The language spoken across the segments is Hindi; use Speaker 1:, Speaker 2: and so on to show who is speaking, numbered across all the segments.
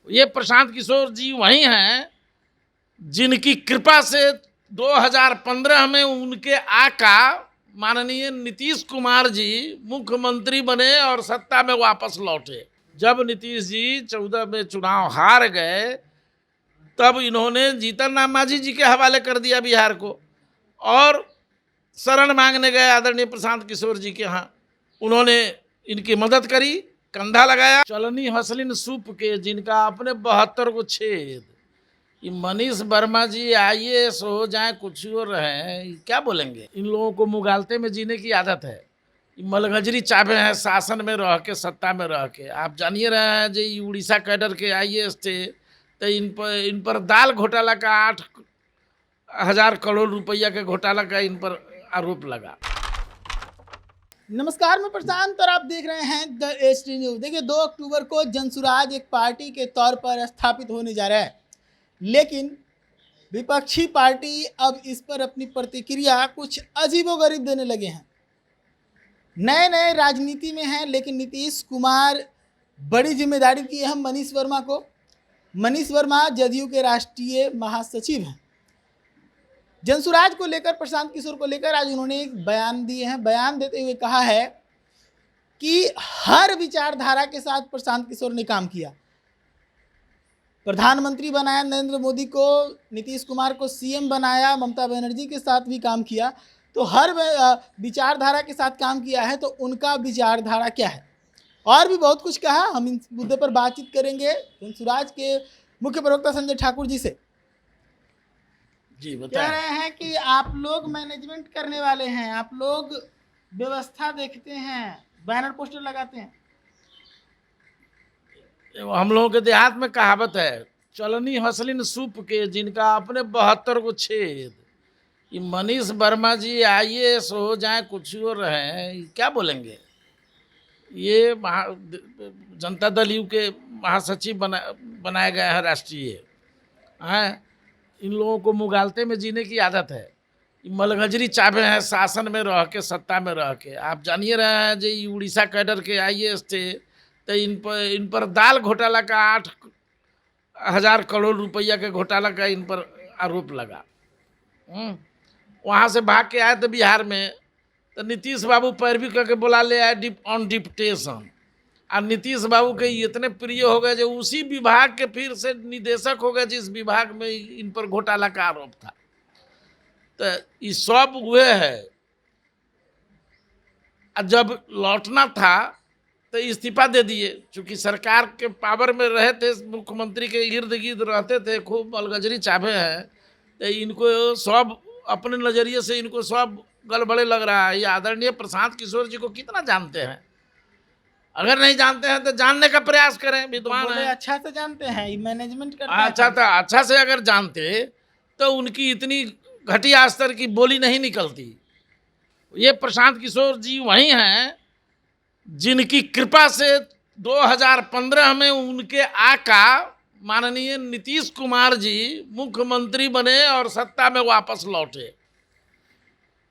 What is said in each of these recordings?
Speaker 1: ये प्रशांत किशोर जी वही हैं जिनकी कृपा से 2015 में उनके आका माननीय नीतीश कुमार जी मुख्यमंत्री बने और सत्ता में वापस लौटे। जब नीतीश जी 14 में चुनाव हार गए तब इन्होंने जीतन राम मांझी जी के हवाले कर दिया बिहार को और शरण मांगने गए आदरणीय प्रशांत किशोर जी के यहाँ। उन्होंने इनकी मदद करी, कंधा लगाया। चलनी हसलिन सूप के जिनका अपने 72 को छेद। ये मनीष वर्मा जी आईएएस हो जाए कुछ और रहे, क्या बोलेंगे। इन लोगों को मुगालते में जीने की आदत है। मलगजरी चाबे हैं शासन में रह के, सत्ता में रह के। आप जानिए रहे हैं जो उड़ीसा कैडर के आईएएस थे तो इन पर दाल घोटाला का 8,000 करोड़ रुपया के घोटाला का इन पर आरोप लगा।
Speaker 2: नमस्कार, मैं प्रशांत और आप देख रहे हैं द एचटी न्यूज। देखिए 2 अक्टूबर को जनसुराज एक पार्टी के तौर पर स्थापित होने जा रहा है, लेकिन विपक्षी पार्टी अब इस पर अपनी प्रतिक्रिया कुछ अजीबोगरीब देने लगे हैं। नए नए राजनीति में हैं, लेकिन नीतीश कुमार बड़ी जिम्मेदारी दी है मनीष वर्मा को। मनीष वर्मा जदयू के राष्ट्रीय महासचिव हैं। जनसुराज को लेकर, प्रशांत किशोर को लेकर आज उन्होंने एक बयान दिए हैं। बयान देते हुए कहा है कि हर विचारधारा के साथ प्रशांत किशोर ने काम किया। प्रधानमंत्री बनाया नरेंद्र मोदी को, नीतीश कुमार को सीएम बनाया, ममता बनर्जी के साथ भी काम किया। तो हर विचारधारा के साथ काम किया है, तो उनका विचारधारा क्या है और भी बहुत कुछ कहा। हम इस मुद्दे पर बातचीत करेंगे जनसुराज के मुख्य प्रवक्ता संजय ठाकुर जी से।
Speaker 1: जी
Speaker 2: कह
Speaker 1: बताएं।
Speaker 2: रहे हैं कि आप लोग मैनेजमेंट करने वाले हैं, आप लोग व्यवस्था देखते हैं, बैनर पोस्टर लगाते हैं।
Speaker 1: हम लोगों के देहात में कहावत है, चलनी हसलिन सूप के जिनका अपने 72 को छेद। ये मनीष वर्मा जी आईएएस हो जाए कुछ और रहे, क्या बोलेंगे। ये जनता दल यू के महासचिव बनाया गया है राष्ट्रीय हैं। इन लोगों को मुगालते में जीने की आदत है। मलगजरी चाबे हैं शासन में रह के, सत्ता में रह के। आप जानिए रहे हैं जो उड़ीसा कैडर के आईएएस थे तो इन पर दाल घोटाला का 8,000 करोड़ रुपया के घोटाला का इन पर आरोप लगा। वहाँ से भाग के आए थे बिहार में, तो नीतीश बाबू पैरवी करके बुला ले आए ऑन डिप्टेशन। और नीतीश बाबू के इतने प्रिय हो गए जो उसी विभाग के फिर से निदेशक हो गए जिस विभाग में इन पर घोटाला का आरोप था। तो ये सब हुए है। जब लौटना था तो इस्तीफा दे दिए, चूंकि सरकार के पावर में रहे थे, मुख्यमंत्री के इर्द गिर्द रहते थे, खूब मलगजरी चाबे हैं। तो इनको सब अपने नज़रिए से इनको सब गड़बड़े लग रहा है। ये आदरणीय प्रशांत किशोर जी को कितना जानते हैं? अगर नहीं जानते हैं तो जानने का प्रयास करें, विद्वान
Speaker 2: तो
Speaker 1: हैं।
Speaker 2: अच्छा से जानते हैं, ये मैनेजमेंट करते हैं।
Speaker 1: अच्छा था, अच्छा से अगर जानते तो उनकी इतनी घटिया स्तर की बोली नहीं निकलती। ये प्रशांत किशोर जी वही हैं जिनकी कृपा से 2015 में उनके आका माननीय नीतीश कुमार जी मुख्यमंत्री बने और सत्ता में वापस लौटे।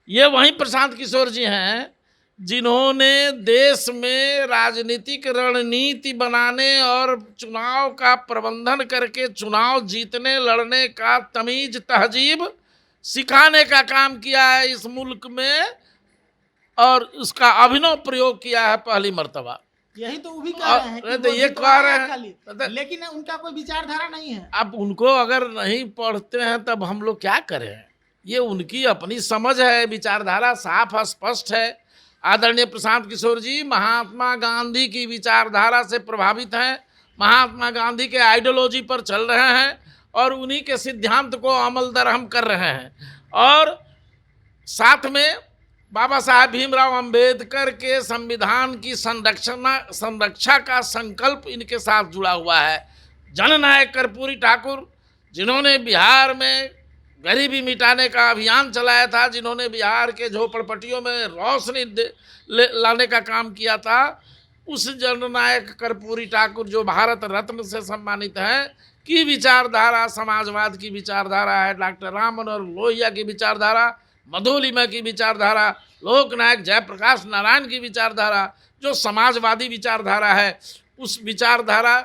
Speaker 1: ये वही प्रशांत किशोर जी हैं जिन्होंने देश में राजनीतिक रणनीति बनाने और चुनाव का प्रबंधन करके चुनाव जीतने लड़ने का तमीज तहजीब सिखाने का काम किया है इस मुल्क में, और उसका अभिनव प्रयोग किया है पहली मर्तबा।
Speaker 2: यही तो वो भी कह रहे हैं कि
Speaker 1: तो
Speaker 2: वो
Speaker 1: ये
Speaker 2: जितवा
Speaker 1: कह रहे
Speaker 2: है
Speaker 1: हैं
Speaker 2: खाली, लेकिन उनका कोई विचारधारा नहीं है।
Speaker 1: अब उनको अगर नहीं पढ़ते हैं तब हम लोग क्या करें। ये उनकी अपनी समझ है, विचारधारा साफ स्पष्ट है। आदरणीय प्रशांत किशोर जी महात्मा गांधी की विचारधारा से प्रभावित हैं, महात्मा गांधी के आइडियोलॉजी पर चल रहे हैं और उन्हीं के सिद्धांत को अमल दरहम कर रहे हैं। और साथ में बाबा साहब भीमराव अंबेडकर के संविधान की संरक्षा का संकल्प इनके साथ जुड़ा हुआ है। जननायक कर्पूरी ठाकुर जिन्होंने बिहार में गरीबी मिटाने का अभियान चलाया था, जिन्होंने बिहार के झोपड़पट्टियों में रोशनी लाने का काम किया था, उस जननायक कर्पूरी ठाकुर जो भारत रत्न से सम्मानित हैं की विचारधारा समाजवाद की विचारधारा है। डॉक्टर राम मनोहर लोहिया की विचारधारा, मधुलिमा की विचारधारा, लोकनायक जयप्रकाश नारायण की विचारधारा जो समाजवादी विचारधारा है, उस विचारधारा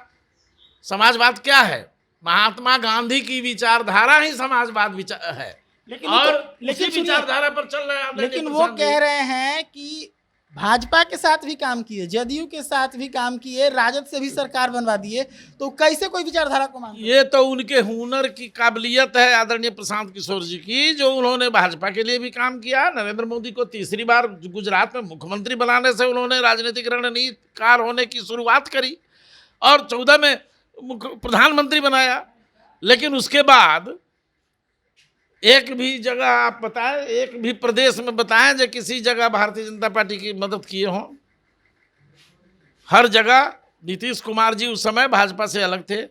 Speaker 1: समाजवाद क्या है? महात्मा गांधी की विचारधारा ही समाजवाद है।
Speaker 2: लेकिन
Speaker 1: और
Speaker 2: लेकिन
Speaker 1: उसी
Speaker 2: सुनिए,
Speaker 1: विचारधारा पर चल रहा है।
Speaker 2: लेकिन वो कह रहे हैं कि भाजपा के साथ भी काम किए, जदयू के साथ भी काम किए, राजद से भी सरकार बनवा दिए, तो कैसे कोई विचारधारा को मानते?
Speaker 1: ये तो उनके हुनर की काबिलियत है आदरणीय प्रशांत किशोर जी की, जो उन्होंने भाजपा के लिए भी काम किया। नरेंद्र मोदी को तीसरी बार गुजरात में मुख्यमंत्री बनाने से उन्होंने राजनीतिक रणनीतिकार होने की शुरुआत करी और 14 में प्रधानमंत्री बनाया। लेकिन उसके बाद एक भी जगह आप बताएं, एक भी प्रदेश में बताएं जो किसी जगह भारतीय जनता पार्टी की मदद किए हों? हर जगह नीतीश कुमार जी उस समय भाजपा से अलग थे,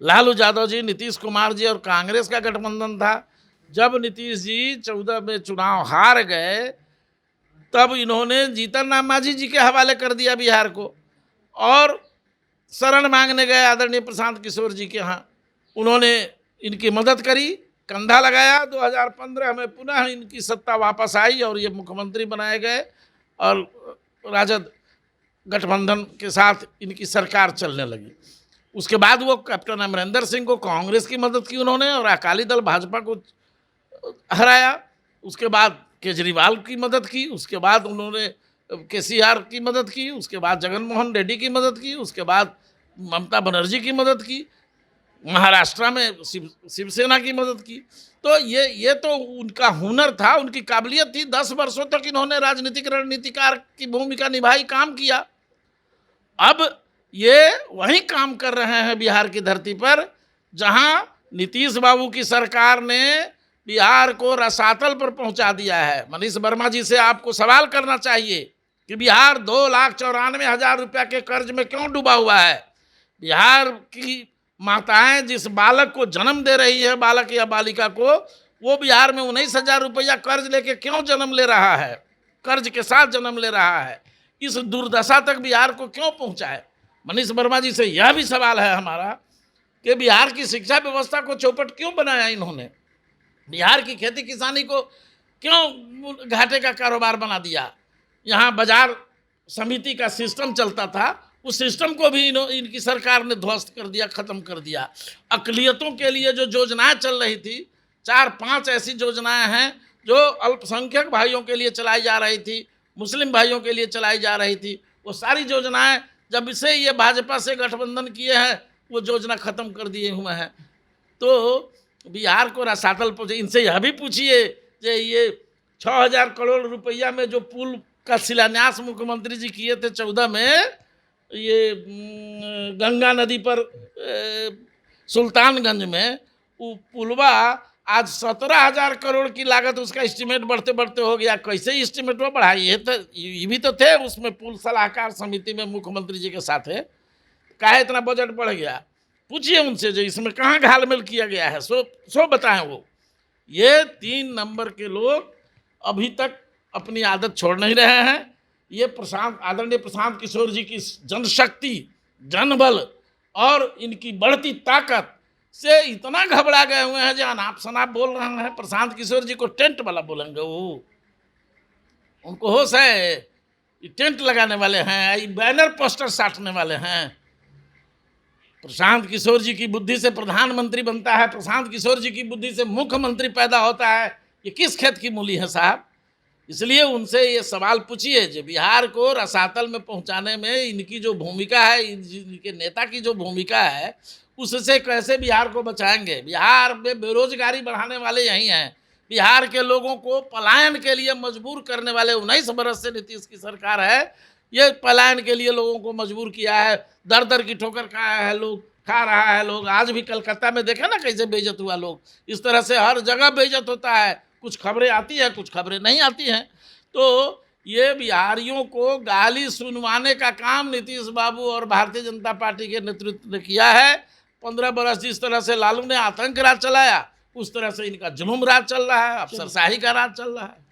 Speaker 1: लालू यादव जी, नीतीश कुमार जी और कांग्रेस का गठबंधन था। जब नीतीश जी 14 में चुनाव हार गए तब इन्होंने जीतन राम मांझी जी के हवाले कर दिया बिहार को और शरण मांगने गए आदरणीय प्रशांत किशोर जी के यहाँ। उन्होंने इनकी मदद करी, कंधा लगाया। 2015 में पुनः इनकी सत्ता वापस आई और ये मुख्यमंत्री बनाए गए और राजद गठबंधन के साथ इनकी सरकार चलने लगी। उसके बाद वो कैप्टन अमरिंदर सिंह को कांग्रेस की मदद की उन्होंने और अकाली दल भाजपा को हराया। उसके बाद केजरीवाल की मदद की, उसके बाद उन्होंने केसीआर की मदद की, उसके बाद जगन मोहन रेड्डी की मदद की, उसके बाद ममता बनर्जी की मदद की, महाराष्ट्र में शिवसेना की मदद की। तो ये तो उनका हुनर था, उनकी काबिलियत थी। 10 वर्षों तक इन्होंने राजनीतिक रणनीतिकार की भूमिका निभाई, काम किया। अब ये वही काम कर रहे हैं बिहार की धरती पर जहां नीतीश बाबू की सरकार ने बिहार को रसातल पर पहुंचा दिया है। मनीष वर्मा जी से आपको सवाल करना चाहिए कि बिहार 2,94,000 रुपया के कर्ज में क्यों डूबा हुआ है? बिहार की माताएं जिस बालक को जन्म दे रही है, बालक या बालिका को, वो बिहार में 19,000 रुपया कर्ज लेके क्यों जन्म ले रहा है? कर्ज के साथ जन्म ले रहा है। इस दुर्दशा तक बिहार को क्यों पहुंचाए? मनीष वर्मा जी से यह भी सवाल है हमारा कि बिहार की शिक्षा व्यवस्था को चौपट क्यों बनाया इन्होंने? बिहार की खेती किसानी को क्यों घाटे का कारोबार बना दिया? यहाँ बाजार समिति का सिस्टम चलता था, उस सिस्टम को भी इनकी सरकार ने ध्वस्त कर दिया, ख़त्म कर दिया। अक़लियतों के लिए जो योजनाएं चल रही थी, 4-5 ऐसी योजनाएं हैं जो अल्पसंख्यक भाइयों के लिए चलाई जा रही थी, मुस्लिम भाइयों के लिए चलाई जा रही थी। वो सारी योजनाएं जब से ये भाजपा से गठबंधन किए हैं वो योजना ख़त्म कर दिए हुए हैं। तो बिहार को रसातल पहुँचे। इनसे यह भी पूछिए कि ये 6,000 करोड़ रुपया में जो पुल का शिलान्यास मुख्यमंत्री जी किए थे 14 में, ये गंगा नदी पर सुल्तानगंज में, वो पुलवा आज 17,000 करोड़ की लागत, उसका एस्टीमेट बढ़ते बढ़ते हो गया। कैसे एस्टीमेट वो बढ़ाई? ये भी तो थे उसमें पुल सलाहकार समिति में मुख्यमंत्री जी के साथ है। काहे इतना बजट बढ़ गया? पूछिए उनसे जो इसमें कहाँ घालमेल किया गया है, सो बताएं वो। ये 3 नंबर के लोग अभी तक अपनी आदत छोड़ नहीं रहे हैं। ये आदरणीय प्रशांत किशोर जी की जनशक्ति, जनबल और इनकी बढ़ती ताकत से इतना घबरा गए हुए हैं जो अनाप शनाप बोल रहे हैं। प्रशांत किशोर जी को टेंट वाला बोलेंगे वो, उनको होश है? ये टेंट लगाने वाले हैं, ये बैनर पोस्टर साटने वाले हैं। प्रशांत किशोर जी की बुद्धि से प्रधानमंत्री बनता है, प्रशांत किशोर जी की बुद्धि से मुख्यमंत्री पैदा होता है। ये किस खेत की मूली है साहब? इसलिए उनसे ये सवाल पूछिए जो बिहार को रसातल में पहुंचाने में इनकी जो भूमिका है, इनके नेता की जो भूमिका है, उससे कैसे बिहार को बचाएंगे? बिहार में बेरोजगारी बढ़ाने वाले यही हैं। बिहार के लोगों को पलायन के लिए मजबूर करने वाले 19 बरस से नीतीश की सरकार है। ये पलायन के लिए लोगों को मजबूर किया है। दर दर की ठोकर खा रहा है लोग। आज भी कलकत्ता में देखा ना कैसे बेइज्जत हुआ लोग। इस तरह से हर जगह बेइज्जत होता है। कुछ खबरें आती हैं, कुछ खबरें नहीं आती हैं। तो ये बिहारियों को गाली सुनवाने का काम नीतीश बाबू और भारतीय जनता पार्टी के नेतृत्व ने किया है। 15 बरस जिस तरह से लालू ने आतंक राज चलाया, उस तरह से इनका जुलूम राज चल रहा है, अफसरशाही का राज चल रहा है।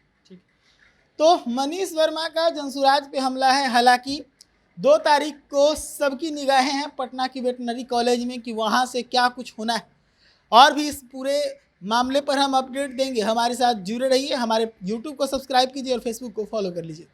Speaker 2: तो मनीष वर्मा का जनसुराज पे हमला है। हालांकि 2 तारीख को सबकी निगाहें हैं पटना की वेटनरी कॉलेज में कि वहाँ से क्या कुछ होना है। और भी इस पूरे मामले पर हम अपडेट देंगे। हमारे साथ जुड़े रहिए, हमारे YouTube को सब्सक्राइब कीजिए और Facebook को फॉलो कर लीजिए।